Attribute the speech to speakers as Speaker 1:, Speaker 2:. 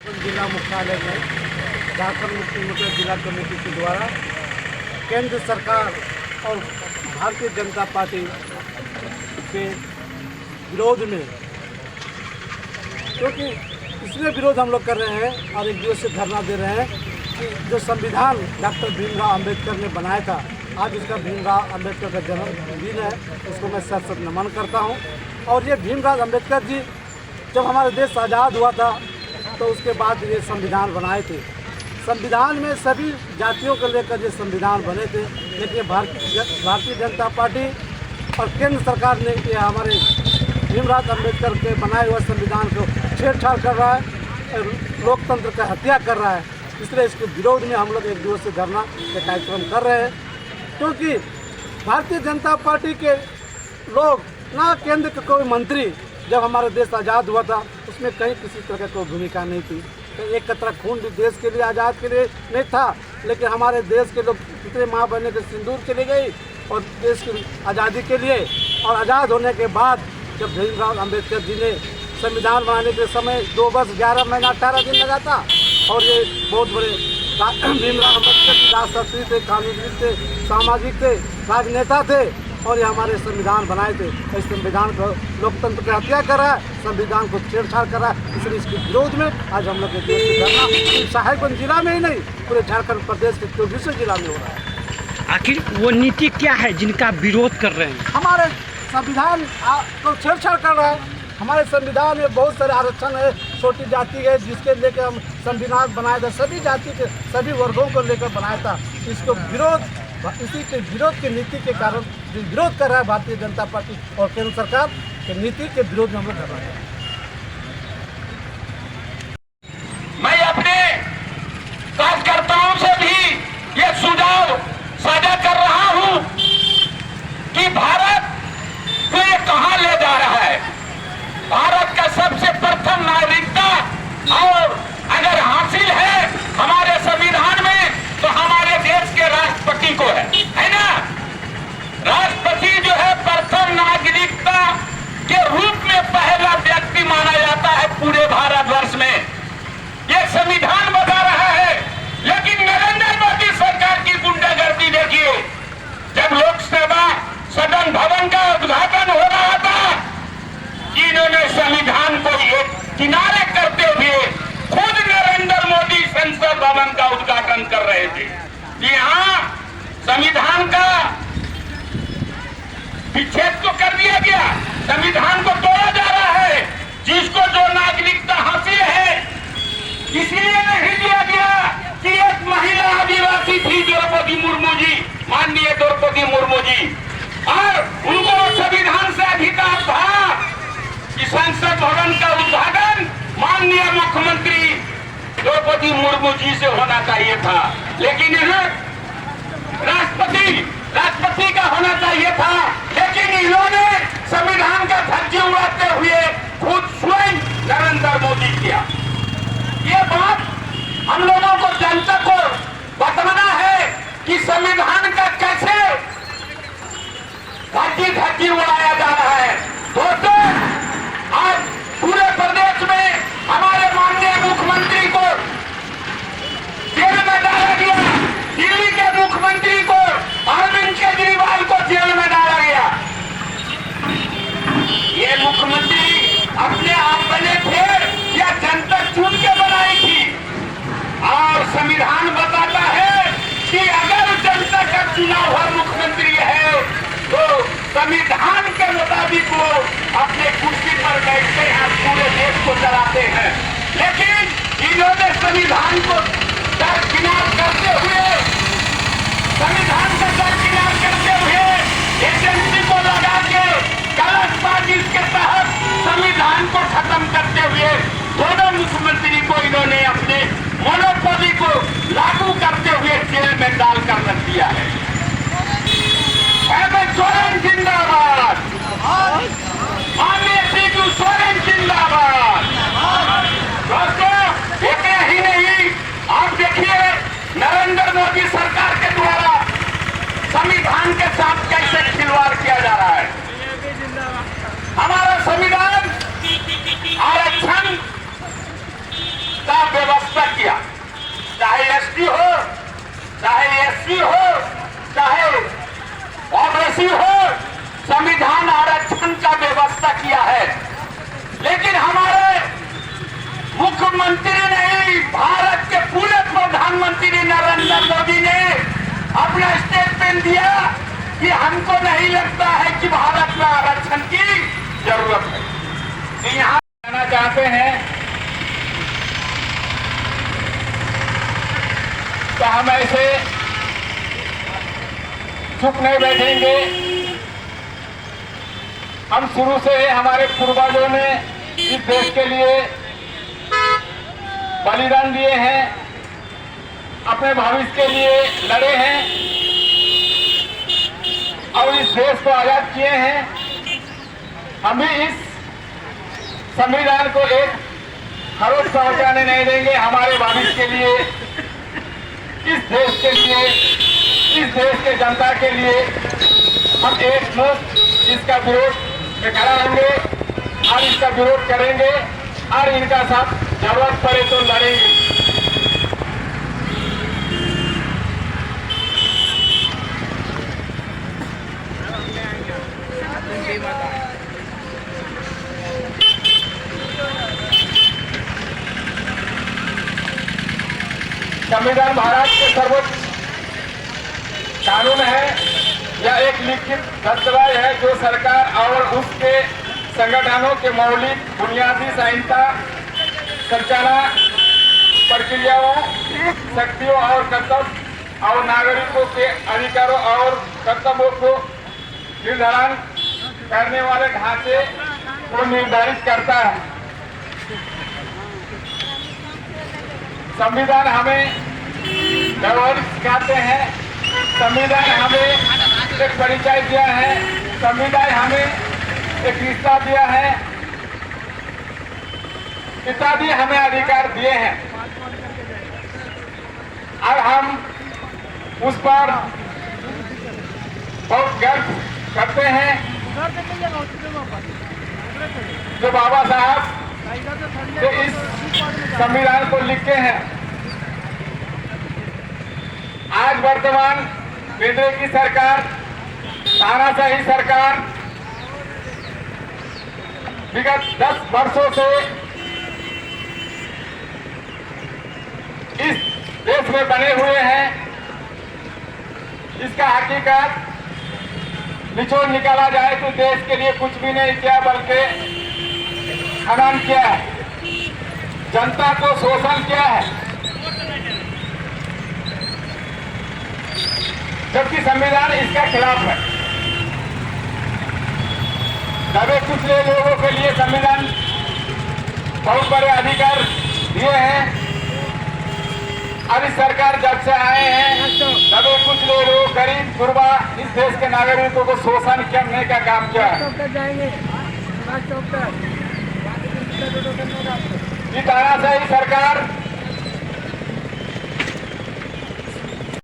Speaker 1: जिला मुख्यालय में झारखंड मुक्ति मोर्चा जिला कमेटी के द्वारा केंद्र सरकार और भारतीय जनता पार्टी के विरोध में, क्योंकि इसलिए विरोध हम लोग कर रहे हैं और एक दिवस से धरना दे रहे हैं कि जो संविधान डॉक्टर भीमराव अंबेडकर ने बनाया था, आज उसका भीमराव अंबेडकर का जन्मदिन है, उसको मैं सत सत नमन करता हूं। और ये भीमराव अंबेडकर जी जब हमारा देश आज़ाद हुआ था तो उसके बाद ये संविधान बनाए थे। संविधान में सभी जातियों को लेकर ये संविधान बने थे, लेकिन भारतीय जनता पार्टी और केंद्र सरकार ने ये हमारे भीमराव अंबेडकर के बनाए हुए संविधान को छेड़छाड़ कर रहा है, लोकतंत्र का हत्या कर रहा है। इसलिए इसके विरोध में हम लोग एक दिवस से धरना के कार्यक्रम कर रहे हैं, क्योंकि भारतीय जनता पार्टी के लोग ना केंद्र के कोई मंत्री, जब हमारा देश आज़ाद हुआ था उसमें कहीं किसी तरह की कोई भूमिका नहीं थी। एक कतरा खून भी देश के लिए, आज़ाद के लिए नहीं था, लेकिन हमारे देश के लोग कितने माँ बहने के सिंदूर चले गई और देश की आज़ादी के लिए। और आज़ाद होने के बाद जब भीमराव अंबेडकर जी ने संविधान बनाने के समय 2 वर्ष 11 महीना 18 दिन लगा था, और ये बहुत बड़े भीमराव अंबेडकर जी राजशास्त्री थे, कानूनविद थे, सामाजिक थे, राजनेता थे, और ये हमारे संविधान बनाए थे। इस संविधान को लोकतंत्र की हत्या कर रहा है, संविधान को छेड़छाड़ कर रहा है। इसलिए इसके विरोध में आज हम लोग के देश से धरना साहेबगंज जिला में ही नहीं, पूरे झारखंड प्रदेश के 24 जिला में हो रहा है।
Speaker 2: आखिर वो नीति क्या है जिनका विरोध कर रहे हैं?
Speaker 1: हमारे संविधान को छेड़छाड़ कर रहा है। हमारे संविधान में बहुत सारे आरक्षण है, छोटी जाति है, जिसके लेकर हम संविधान बनाया था, सभी जाति के सभी वर्गों को लेकर बनाया था। इसको विरोध, इसी के विरोध की नीति के कारण जो विरोध कर रहा है भारतीय जनता पार्टी और केंद्र सरकार की नीति के विरोध में हम लोग कर रहे हैं।
Speaker 3: मैं अपने कार्यकर्ताओं से भी ये सुझाव साझा कर रहा हूं कि भारत को ये कहां ले जा रहा है। भारत का सबसे प्रथम नागरिकता और अगर हासिल है हमारे संविधान में तो हमारे देश के राष्ट्रपति को है ना। राष्ट्रपति जो है प्रथम नागरिकता के रूप में पहला व्यक्ति माना जाता है पूरे भारतवर्ष में। ये संविधान बता रहा है, लेकिन नरेंद्र मोदी सरकार की गुंडागर्दी देखिए। जब लोकसभा सदन भवन का उद्घाटन हो रहा था, इन्होंने संविधान को किनारे करते हुए खुद नरेंद्र मोदी संसद भवन का उद्घाटन कर रहे थे। यहाँ संविधान का विच्छेद तो कर दिया गया, संविधान को तोड़ा जा रहा है। जिसको जो नागरिकता हासिल है इसलिए नहीं दिया गया कि एक महिला आदिवासी थी द्रौपदी मुर्मू जी, माननीय द्रौपदी मुर्मू जी, और उनको संविधान से अधिकार था कि संसद भवन का उद्घाटन माननीय मुख्यमंत्री द्रौपदी मुर्मू जी से होना चाहिए था, लेकिन राष्ट्रपति का होना चाहिए था। लेकिन इन्होंने संविधान का धज्जी उड़ाते हुए खुद स्वयं नरेंद्र मोदी किया। ये बात हम लोगों को, जनता को बताना है कि संविधान का कैसे धज्जी उड़ाया जा रहा है। दोस्तों, आज पूरे प्रदेश में हमारे माननीय मुख्यमंत्री को जेल में डाला गया, दिल्ली के मुख्यमंत्री को अरविंद केजरीवाल को जेल में डाला गया। ये मुख्यमंत्री अपने आप बने थे या जनता चुन के बनाई थी? और संविधान बताता है कि अगर जनता का चुना हुआ मुख्यमंत्री है तो संविधान के मुताबिक वो अपने कुर्सी पर बैठते हैं, पूरे देश को चलाते हैं। लेकिन इन्होंने संविधान को दरकिनार करते हुए, संविधान का दरकिनार करते हुए एजेंसी को लगा के गलत साजिश के तहत संविधान को खत्म करते हुए दोनों मुख्यमंत्री को इन्होंने अपने मोनोपोली को लागू करते हुए जेल में डालकर रख दिया है। हेमंत सोरेन जिंदाबाद, माननीय शिबू सोरेन जिंदाबाद। दोस्तों, इतना ही नहीं, आप देखिए नरेंद्र मोदी सरकार के द्वारा संविधान के साथ कैसे खिलवाड़ किया जा रहा है। हमारा संविधान आरक्षण प्रधानमंत्री नहीं, भारत के पूरे प्रधानमंत्री नरेंद्र मोदी ने अपना स्टेटमेंट दिया कि हमको नहीं लगता है कि भारत में आरक्षण की जरूरत है। तो यहाँ कहना चाहते हैं तो हम ऐसे चुप नहीं बैठेंगे। हम शुरू से ही हमारे पूर्वजों ने इस देश के लिए बलिदान दिए हैं, अपने भविष्य के लिए लड़े हैं और इस देश को आजाद किए हैं। हम भी इस संविधान को एक खरोच पहुंचाने नहीं देंगे। हमारे भविष्य के लिए, इस देश के लिए, इस देश के जनता के लिए हम एक मुश्त इसका विरोध में खड़ा होंगे और इसका विरोध करेंगे और इनका साथ जरूरत पड़े तो लड़ेंगे। संविधान भारत के सर्वोच्च कानून है। यह एक लिखित दस्तावेज है जो सरकार और उसके संगठनों के मौलिक बुनियादी संहिता, संचालन प्रक्रियाओं, शक्तियों और कर्तव्य और नागरिकों के अधिकारों और कर्तव्यों को निर्धारण करने वाले ढांचे को निर्धारित करता है। संविधान हमें व्यवहार सिखाते हैं, संविधान हमें एक परिचय दिया है, संविधान हमें एक रिश्ता दिया है, इत्यादि हमें अधिकार दिए हैं और हम उस पर बहुत गर्व करते हैं जो बाबा साहब जो इस संविधान को लिखे हैं। आज वर्तमान केंद्र की सरकार, तानाशाही सरकार विगत 10 वर्षों से इस देश में बने हुए हैं। इसका हकीकत निचोड़ निकाला जाए तो देश के लिए कुछ भी नहीं किया बल्कि खनन किया है, जनता को शोषण किया है। जबकि संविधान इसका खिलाफ है। दबे कुचले लोगों के लिए संविधान बहुत बड़े अधिकार दिए हैं। अब इस सरकार जब से आए हैं दबे कुचले लोग, गरीब गुरबा, इस देश के नागरिकों को शोषण करने का काम किया है। ये तानाशाही सरकार